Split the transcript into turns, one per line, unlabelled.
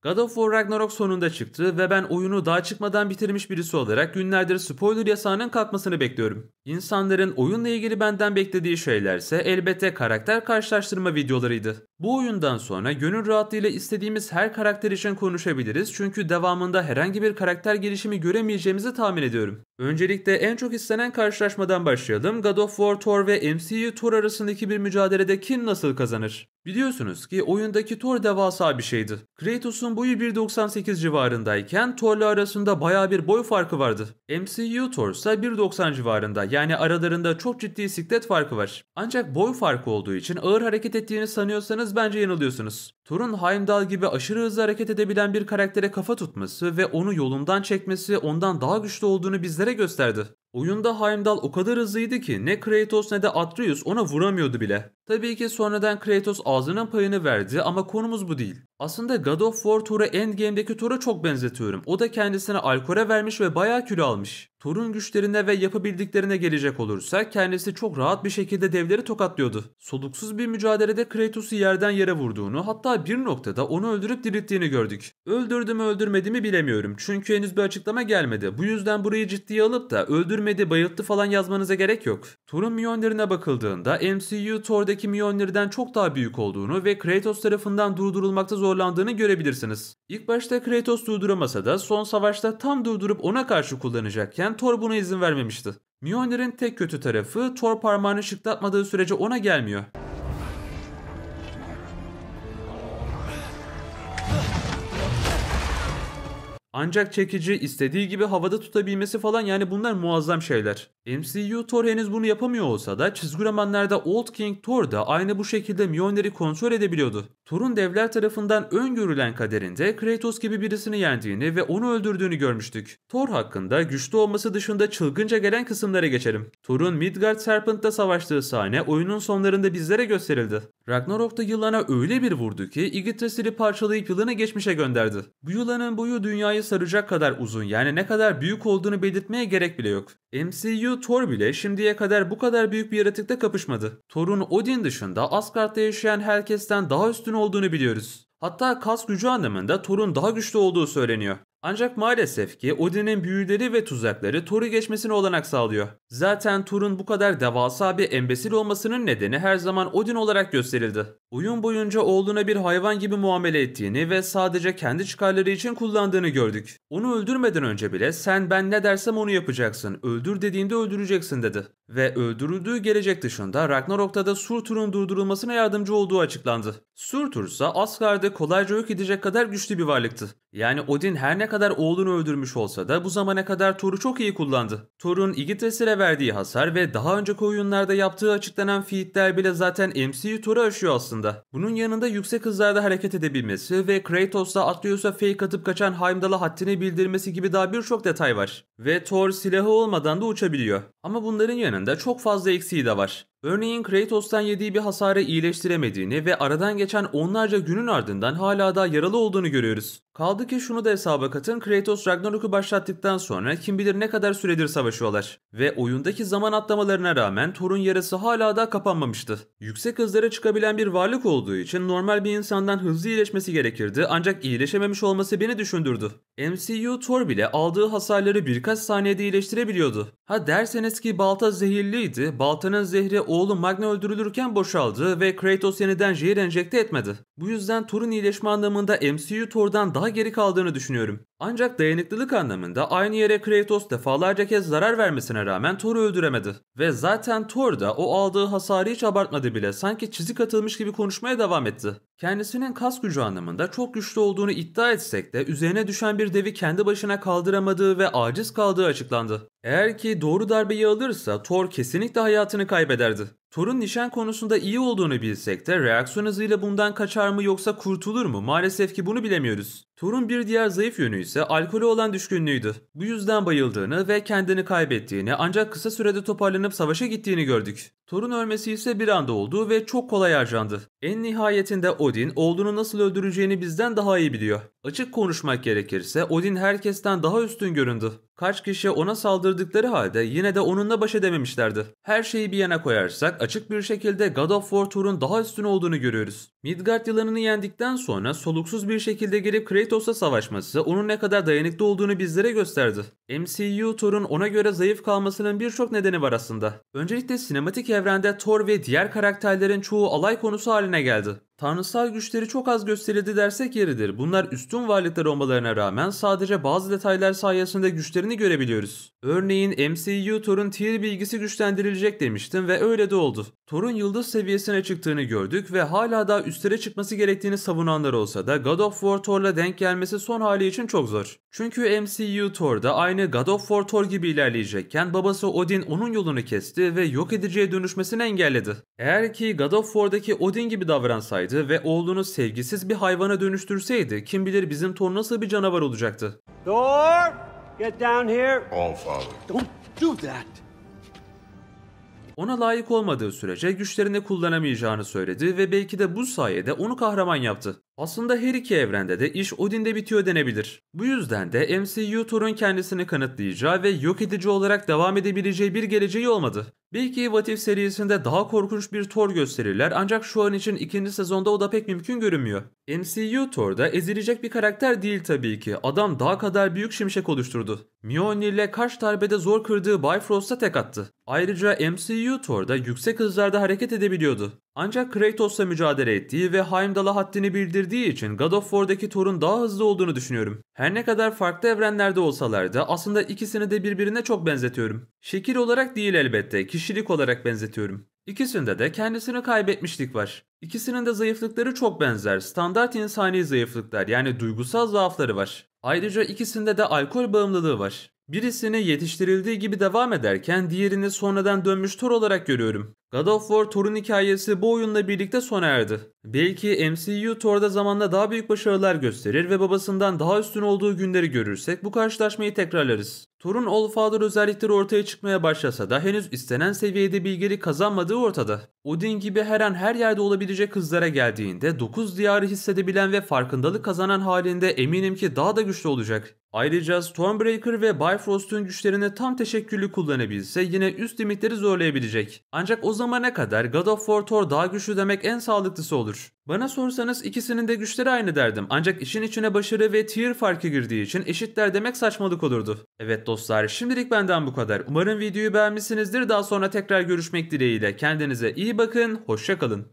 God of War Ragnarok sonunda çıktı ve ben oyunu daha çıkmadan bitirmiş birisi olarak günlerdir spoiler yasağının kalkmasını bekliyorum. İnsanların oyunla ilgili benden beklediği şeylerse elbette karakter karşılaştırma videolarıydı. Bu oyundan sonra gönül rahatlığıyla istediğimiz her karakter için konuşabiliriz çünkü devamında herhangi bir karakter gelişimi göremeyeceğimizi tahmin ediyorum. Öncelikle en çok istenen karşılaşmadan başlayalım. God of War Thor ve MCU Thor arasındaki bir mücadelede kim nasıl kazanır? Biliyorsunuz ki oyundaki Thor devasa bir şeydi. Kratos'un boyu 1.98 civarındayken Thor'la arasında baya bir boy farkı vardı. MCU Thor ise 1.90 civarında, yani aralarında çok ciddi siklet farkı var. Ancak boy farkı olduğu için ağır hareket ettiğini sanıyorsanız bence yanılıyorsunuz. Thor'un Heimdall gibi aşırı hızlı hareket edebilen bir karaktere kafa tutması ve onu yolundan çekmesi ondan daha güçlü olduğunu bizlere gösterdi. Oyunda Heimdall o kadar hızlıydı ki ne Kratos ne de Atreus ona vuramıyordu bile. Tabii ki sonradan Kratos ağzının payını verdi ama konumuz bu değil. Aslında God of War Thor'u Endgame'deki Thor'a çok benzetiyorum. O da kendisine alkole vermiş ve bayağı kilo almış. Thor'un güçlerine ve yapabildiklerine gelecek olursak kendisi çok rahat bir şekilde devleri tokatlıyordu. Soluksuz bir mücadelede Kratos'u yerden yere vurduğunu, hatta bir noktada onu öldürüp dirilttiğini gördük. Öldürdü mü öldürmedi mi bilemiyorum çünkü henüz bir açıklama gelmedi. Bu yüzden burayı ciddiye alıp da öldürmedi, bayılttı falan yazmanıza gerek yok. Thor'un Mjolnir'ine bakıldığında MCU Thor'daki Mjolnir'den çok daha büyük olduğunu ve Kratos tarafından durdurulmakta zorlandığını görebilirsiniz. İlk başta Kratos durduramasa da son savaşta tam durdurup ona karşı kullanacakken Thor buna izin vermemişti. Mjolnir'in tek kötü tarafı Thor parmağını şıklatmadığı sürece ona gelmiyor. Ancak çekici, istediği gibi havada tutabilmesi falan, yani bunlar muazzam şeyler. MCU Thor henüz bunu yapamıyor olsa da çizgi romanlarda Old King Thor da aynı bu şekilde Mjolnir'i kontrol edebiliyordu. Thor'un devler tarafından öngörülen kaderinde Kratos gibi birisini yendiğini ve onu öldürdüğünü görmüştük. Thor hakkında güçlü olması dışında çılgınca gelen kısımlara geçelim. Thor'un Midgard Serpent'ta savaştığı sahne oyunun sonlarında bizlere gösterildi. Ragnarok'ta yılana öyle bir vurdu ki Yggdrasil'i parçalayıp yılanı geçmişe gönderdi. Bu yılanın boyu dünyayı saracak kadar uzun, yani ne kadar büyük olduğunu belirtmeye gerek bile yok. MCU Thor bile şimdiye kadar bu kadar büyük bir yaratıkla kapışmadı. Thor'un Odin dışında Asgard'da yaşayan herkesten daha üstün olduğunu biliyoruz. Hatta kas gücü anlamında Thor'un daha güçlü olduğu söyleniyor. Ancak maalesef ki Odin'in büyüleri ve tuzakları Thor'u geçmesine olanak sağlıyor. Zaten Thor'un bu kadar devasa bir embesil olmasının nedeni her zaman Odin olarak gösterildi. Oyun boyunca oğluna bir hayvan gibi muamele ettiğini ve sadece kendi çıkarları için kullandığını gördük. Onu öldürmeden önce bile "sen ben ne dersem onu yapacaksın, öldür dediğinde öldüreceksin" dedi. Ve öldürüldüğü gelecek dışında Ragnarok'ta da Surtur'un durdurulmasına yardımcı olduğu açıklandı. Surtur ise Asgard'ı kolayca yok edecek kadar güçlü bir varlıktı. Yani Odin her ne kadar oğlunu öldürmüş olsa da bu zamana kadar Thor'u çok iyi kullandı. Thor'un Yggdrasil'e verdiği hasar ve daha önceki oyunlarda yaptığı açıklanan feat'ler bile zaten MCU Thor'u aşıyor aslında. Bunun yanında yüksek hızlarda hareket edebilmesi ve Kratos'la Atreus'a fake atıp kaçan Heimdall'a haddini bildirmesi gibi daha birçok detay var. Ve Thor silahı olmadan da uçabiliyor. Ama bunların yanında çok fazla eksiği de var. Örneğin Kratos'tan yediği bir hasarı iyileştiremediğini ve aradan geçen onlarca günün ardından hala da yaralı olduğunu görüyoruz. Kaldı ki şunu da hesaba katın, Kratos Ragnarok'u başlattıktan sonra kim bilir ne kadar süredir savaşıyorlar. Ve oyundaki zaman atlamalarına rağmen Thor'un yarası hala da kapanmamıştı. Yüksek hızlara çıkabilen bir varlık olduğu için normal bir insandan hızlı iyileşmesi gerekirdi, ancak iyileşememiş olması beni düşündürdü. MCU Thor bile aldığı hasarları birkaç saniyede iyileştirebiliyordu. Ha derseniz ki balta zehirliydi, baltanın zehri oğlu Magna öldürülürken boşaldı ve Kratos yeniden zehir enjekte etmedi. Bu yüzden Thor'un iyileşme anlamında MCU Thor'dan daha geri kaldığını düşünüyorum. Ancak dayanıklılık anlamında aynı yere Kratos defalarca kez zarar vermesine rağmen Thor'u öldüremedi. Ve zaten Thor da o aldığı hasarı hiç abartmadı bile, sanki çizik atılmış gibi konuşmaya devam etti. Kendisinin kas gücü anlamında çok güçlü olduğunu iddia etsek de üzerine düşen bir devi kendi başına kaldıramadığı ve aciz kaldığı açıklandı. Eğer ki doğru darbeyi alırsa Thor kesinlikle hayatını kaybederdi. Thor'un nişan konusunda iyi olduğunu bilsek de reaksiyon hızıyla bundan kaçar mı yoksa kurtulur mu? Maalesef ki bunu bilemiyoruz. Thor'un bir diğer zayıf yönü ise alkole olan düşkünlüğüydü. Bu yüzden bayıldığını ve kendini kaybettiğini, ancak kısa sürede toparlanıp savaşa gittiğini gördük. Thor'un ölmesi ise bir anda oldu ve çok kolay harcandı. En nihayetinde Odin oğlunu nasıl öldüreceğini bizden daha iyi biliyor. Açık konuşmak gerekirse Odin herkesten daha üstün göründü. Kaç kişi ona saldırdıkları halde yine de onunla baş edememişlerdi. Her şeyi bir yana koyarsak açık bir şekilde God of War Thor'un daha üstün olduğunu görüyoruz. Midgard yılanını yendikten sonra soluksuz bir şekilde gelip Kratos'la savaşması onun ne kadar dayanıklı olduğunu bizlere gösterdi. MCU Thor'un ona göre zayıf kalmasının birçok nedeni var aslında. Öncelikle sinematik evrende Thor ve diğer karakterlerin çoğu alay konusu haline geldi. Tanrısal güçleri çok az gösterildi dersek yeridir. Bunlar üstün varlıklar olmalarına rağmen sadece bazı detaylar sayesinde güçlerini görebiliyoruz. Örneğin MCU Thor'un tier bilgisi güçlendirilecek demiştim ve öyle de oldu. Thor'un yıldız seviyesine çıktığını gördük ve hala daha üstlere çıkması gerektiğini savunanlar olsa da God of War Thor'la denk gelmesi son hali için çok zor. Çünkü MCU Thor'da aynı God of War Thor gibi ilerleyecekken babası Odin onun yolunu kesti ve yok ediciye dönüşmesini engelledi. Eğer ki God of War'daki Odin gibi davransaydı ve oğlunu sevgisiz bir hayvana dönüştürseydi kim bilir bizim Thor nasıl bir canavar olacaktı.
Thor, get down here.
All father.
Don't do that.
Ona layık olmadığı sürece güçlerini kullanamayacağını söyledi ve belki de bu sayede onu kahraman yaptı. Aslında her iki evrende de iş Odin'de bitiyor denebilir. Bu yüzden de MCU Thor'un kendisini kanıtlayacağı ve yok edici olarak devam edebileceği bir geleceği olmadı. Belki What If serisinde daha korkunç bir Thor gösterirler ancak şu an için ikinci sezonda o da pek mümkün görünmüyor. MCU Thor'da ezilecek bir karakter değil tabii ki. Adam dağ kadar büyük şimşek oluşturdu. Mjolnir ile kaç darbede zor kırdığı Bifrost'a tek attı. Ayrıca MCU Thor'da yüksek hızlarda hareket edebiliyordu. Ancak Kratos'la mücadele ettiği ve Heimdall'a haddini bildirdiği için God of War'daki Thor'un daha hızlı olduğunu düşünüyorum. Her ne kadar farklı evrenlerde olsalar da aslında ikisini de birbirine çok benzetiyorum. Şekil olarak değil elbette, kişilik olarak benzetiyorum. İkisinde de kendisini kaybetmişlik var. İkisinin de zayıflıkları çok benzer, standart insani zayıflıklar yani duygusal zaafları var. Ayrıca ikisinde de alkol bağımlılığı var. Birisini yetiştirildiği gibi devam ederken diğerini sonradan dönmüş Thor olarak görüyorum. God of War Thor'un hikayesi bu oyunla birlikte sona erdi. Belki MCU Thor'da zamanla daha büyük başarılar gösterir ve babasından daha üstün olduğu günleri görürsek bu karşılaşmayı tekrarlarız. Thor'un Allfather özellikleri ortaya çıkmaya başlasa da henüz istenen seviyede bilgelik kazanmadığı ortada. Odin gibi her an her yerde olabilecek hızlara geldiğinde 9 diyarı hissedebilen ve farkındalık kazanan halinde eminim ki daha da güçlü olacak. Ayrıca Stormbreaker ve Bifrost'un güçlerini tam teşekküllü kullanabilse yine üst limitleri zorlayabilecek. Ancak o zamana kadar God of War Thor daha güçlü demek en sağlıklısı olur. Bana sorsanız ikisinin de güçleri aynı derdim. Ancak işin içine başarı ve tier farkı girdiği için eşitler demek saçmalık olurdu. Evet dostlar, şimdilik benden bu kadar. Umarım videoyu beğenmişsinizdir. Daha sonra tekrar görüşmek dileğiyle. Kendinize iyi bakın, hoşça kalın.